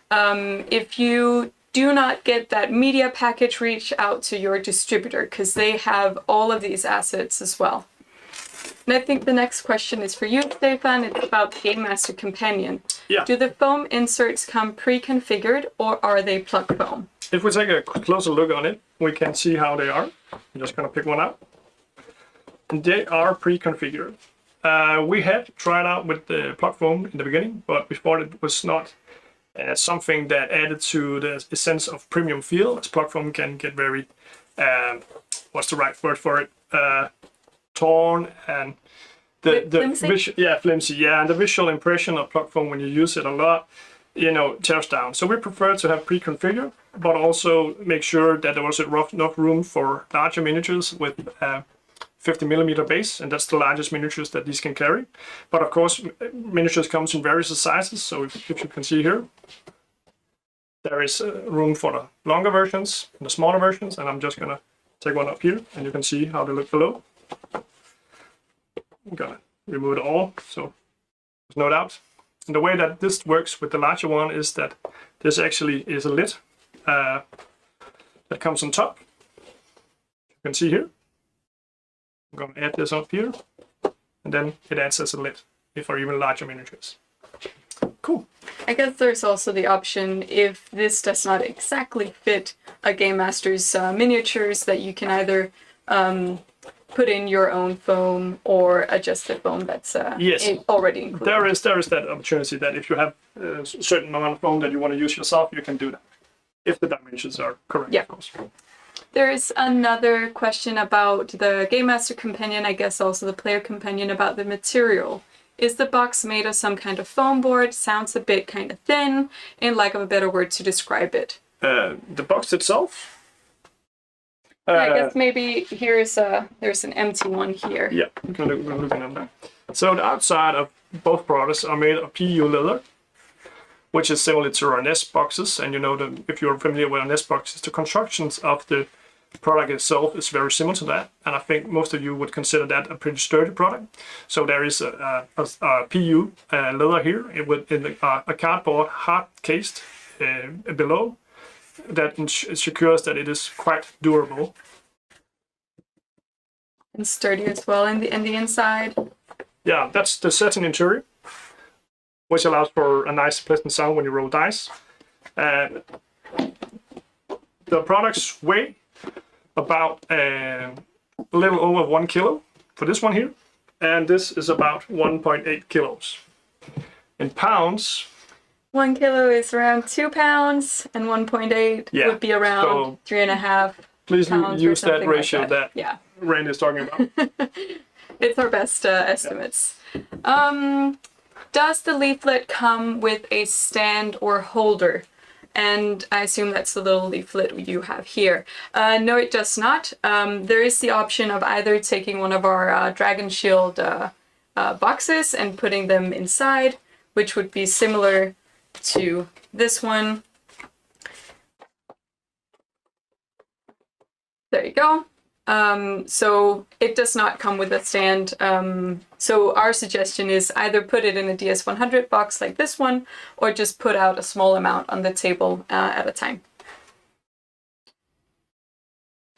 If you do not get that media package, reach out to your distributor because they have all of these assets as well. And I think the next question is for you, Steffan. It's about Gamemaster Companion. Yeah. Do the foam inserts come pre-configured or are they plug foam? If we take a closer look on it, we can see how they are. I'm just going to pick one out. And they are pre-configured. We had tried out with the plug foam in the beginning, but we thought it was not something that added to the sense of premium feel, as plug foam can get very, what's the right word for it? Torn, and Flimsy? Flimsy, yeah, and the visual impression of plug foam when you use it a lot, tears down. So we prefer to have pre-configured, but also make sure that there was enough room for larger miniatures with 50mm base, and that's the largest miniatures that these can carry. But of course, miniatures comes in various sizes, so if you can see here, there is room for the longer versions and the smaller versions, and I'm just gonna take one up here, and you can see how they look below. I'm gonna remove it all, so there's no doubt. And the way that this works with the larger one is that this actually is a lid that comes on top. You can see here. I'm going to add this up here, and then it adds as a lid for even larger miniatures. Cool. I guess there's also the option, if this does not exactly fit a Game Master's miniatures, that you can either put in your own foam or adjust the foam that's already included. There is that opportunity that if you have a certain amount of foam that you want to use yourself, you can do that, if the dimensions are correct, of course. There is another question about the Gamemaster Companion, I guess also the Player Companion, about the material. Is the box made of some kind of foam board? Sounds a bit kind of thin, in lack of a better word to describe it. The box itself? I guess maybe there's an empty one here. Yeah, we're looking at that. So the outside of both products are made of PU leather, which is similar to our Nest boxes. And if you're familiar with our Nest boxes, the constructions of the product itself is very similar to that. And I think most of you would consider that a pretty sturdy product. So there is a PU leather here with a cardboard hard cased below that secures that it is quite durable. And sturdy as well in the inside. Yeah, that's the satin interior, which allows for a nice pleasant sound when you roll dice. The products weigh about a little over 1 kilo for this one here, and this is about 1.8 kilos. In pounds, 1 kilo is around 2 pounds, and 1.8 Yeah, would be around so 3.5 please pounds or use that something like ratio that Yeah, Rand is talking about. it's our best estimates. Does the leaflet come with a stand or holder? And I assume that's the little leaflet you have here. No, it does not. There is the option of either taking one of our Dragon Shield boxes and putting them inside, which would be similar to this one. There you go. So it does not come with a stand. So our suggestion is either put it in a DS100 box like this one, or just put out a small amount on the table at a time.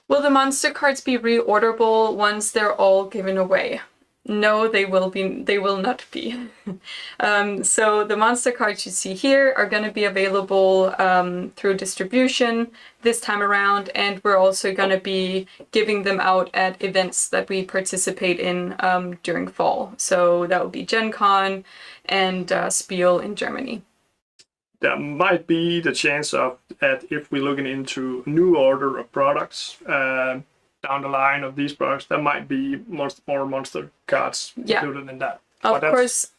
Will the monster cards be reorderable once they're all given away? No, they will not be. So the monster cards you see here are going to be available through distribution this time around, and we're also going to be giving them out at events that we participate in during fall. So that will be Gen Con and Spiel in Germany. There might be the chance of that if we're looking into new order of products down the line of these products, there might be more monster cards included in that. Of course,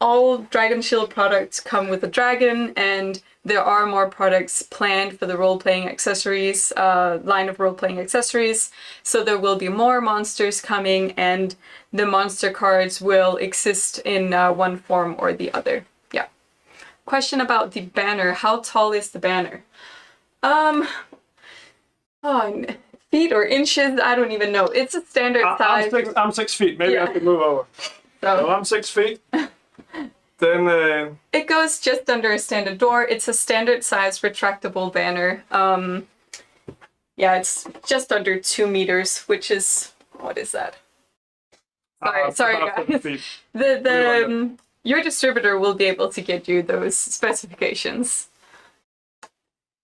all Dragon Shield products come with a dragon, and there are more products planned for the role-playing accessories, line of role-playing accessories. So there will be more monsters coming, and the monster cards will exist in one form or the other. Yeah. Question about the banner. How tall is the banner? Feet or inches, I don't even know. It's a standard size. I'm 6 feet. Maybe I could move over. So I'm 6 feet. Then it goes just under a standard door. It's a standard size retractable banner. Yeah, it's just under 2 meters, which is, what is that? Sorry guys. Your distributor will be able to get you those specifications.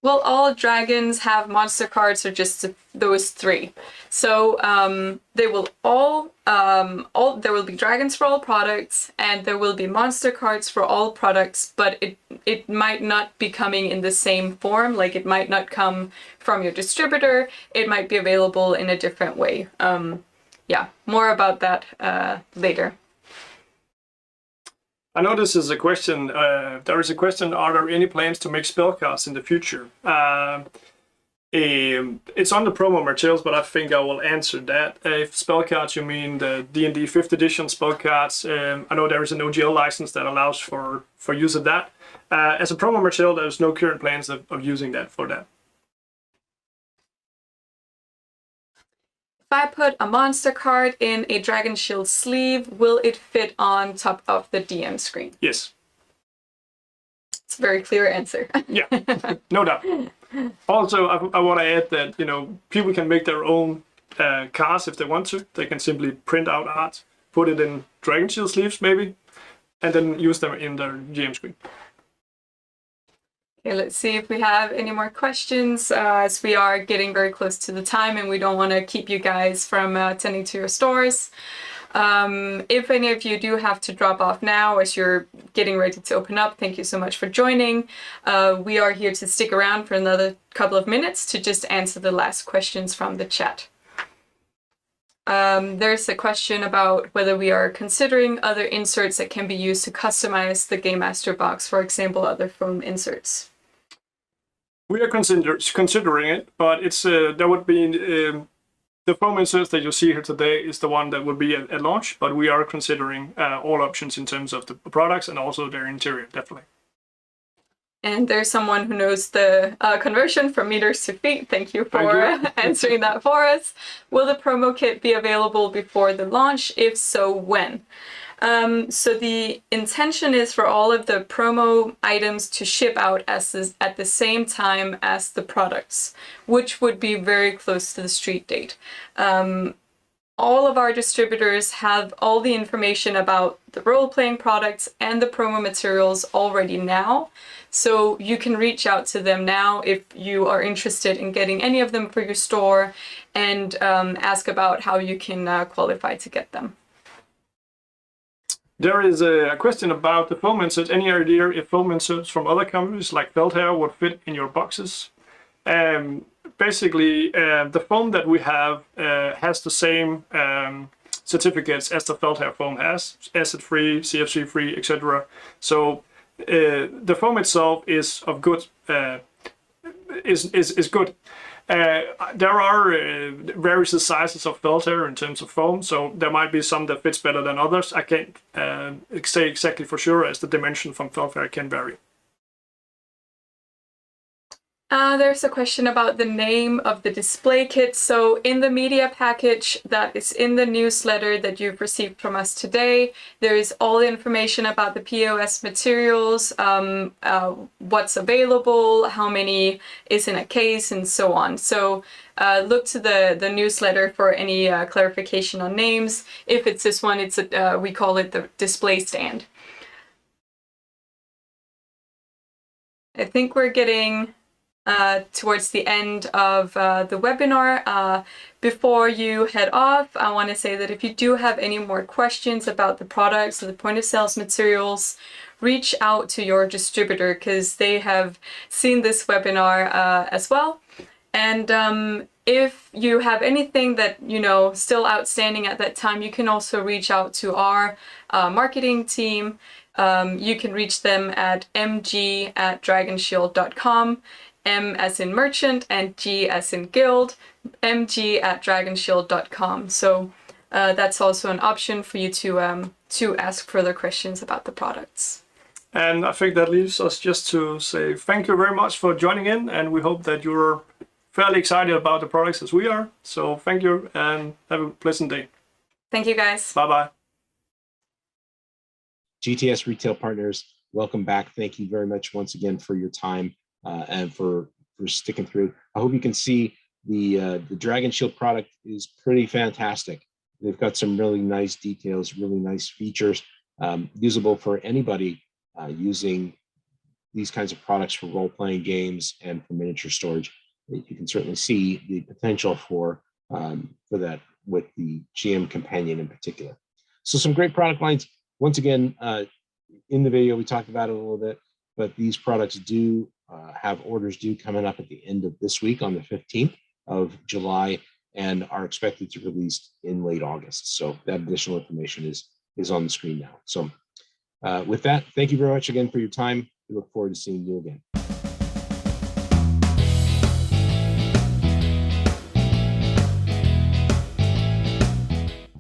Will all dragons have monster cards, or just those 3? So they will there will be dragons for all products, and there will be monster cards for all products, but it might not be coming in the same form. Like, it might not come from your distributor. It might be available in a different way. Yeah, more about that later. I know this is a question. There is a question: are there any plans to make spell cards in the future? It's on the promo materials, but I think I will answer that. If spell cards, you mean the D&D 5th edition spell cards? I know there is an OGL license that allows for use of that. As a promo material, there's no current plans of using that for that. If I put a monster card in a Dragon Shield sleeve, will it fit on top of the DM screen? Yes. It's a very clear answer. Yeah, no doubt. Also, I want to add that, people can make their own cards if they want to. They can simply print out art, put it in Dragon Shield sleeves maybe, and then use them in their GM screen. Okay, let's see if we have any more questions, as we are getting very close to the time and we don't want to keep you guys from attending to your stores. If any of you do have to drop off now as you're getting ready to open up, thank you so much for joining. We are here to stick around for another couple of minutes to just answer the last questions from the chat. There's a question about whether we are considering other inserts that can be used to customize the Gamemaster box, for example, other foam inserts. We are considering it, but it's there would be the foam inserts that you see here today is the one that will be at launch, but we are considering all options in terms of the products and also their interior, definitely. And there's someone who knows the conversion from meters to feet. Thank you for answering that for us. Will the promo kit be available before the launch? If so, when? So the intention is for all of the promo items to ship out at the same time as the products, which would be very close to the street date. All of our distributors have all the information about the role-playing products and the promo materials already now. So you can reach out to them now if you are interested in getting any of them for your store, and ask about how you can qualify to get them. There is a question about the foam inserts. Any idea if foam inserts from other companies like Feldherr would fit in your boxes? Basically, the foam that we have has the same certificates as the Feldherr foam has, acid-free, CFC-free, etc. So the foam itself is of good, is good. There are various sizes of Feldherr in terms of foam, so there might be some that fits better than others. I can't say exactly for sure, as the dimension from Feldherr can vary. There's a question about the name of the display kit. So in the media package that is in the newsletter that you've received from us today, there is all the information about the POS materials, what's available, how many is in a case, and so on. So look to the newsletter for any clarification on names. If it's this one, it's we call it the display stand. I think we're getting towards the end of the webinar. Before you head off, I want to say that if you do have any more questions about the products or the point of sales materials, reach out to your distributor, because they have seen this webinar as well. And if you have anything that, you know, still outstanding at that time, you can also reach out to our marketing team. You can reach them at mg@dragonshield.com. M as in merchant and G as in guild, mg@dragonshield.com. So that's also an option for you to ask further questions about the products. And I think that leaves us just to say thank you very much for joining in, and we hope that you're fairly excited about the products as we are. So thank you and have a pleasant day. Thank you, guys. Bye-bye. GTS Retail Partners, welcome back. Thank you very much once again for your time. And for sticking through. I hope you can see the Dragon Shield product is pretty fantastic. They've got some really nice details, really nice features, usable for anybody using these kinds of products for role-playing games and for miniature storage. You can certainly see the potential for that with the GM Companion in particular. So some great product lines. Once again, in the video, we talked about it a little bit, but these products do have orders due coming up at the end of this week on the 15th of July and are expected to release in late August. So that additional information is on the screen now. So with that, thank you very much again for your time. We look forward to seeing you again.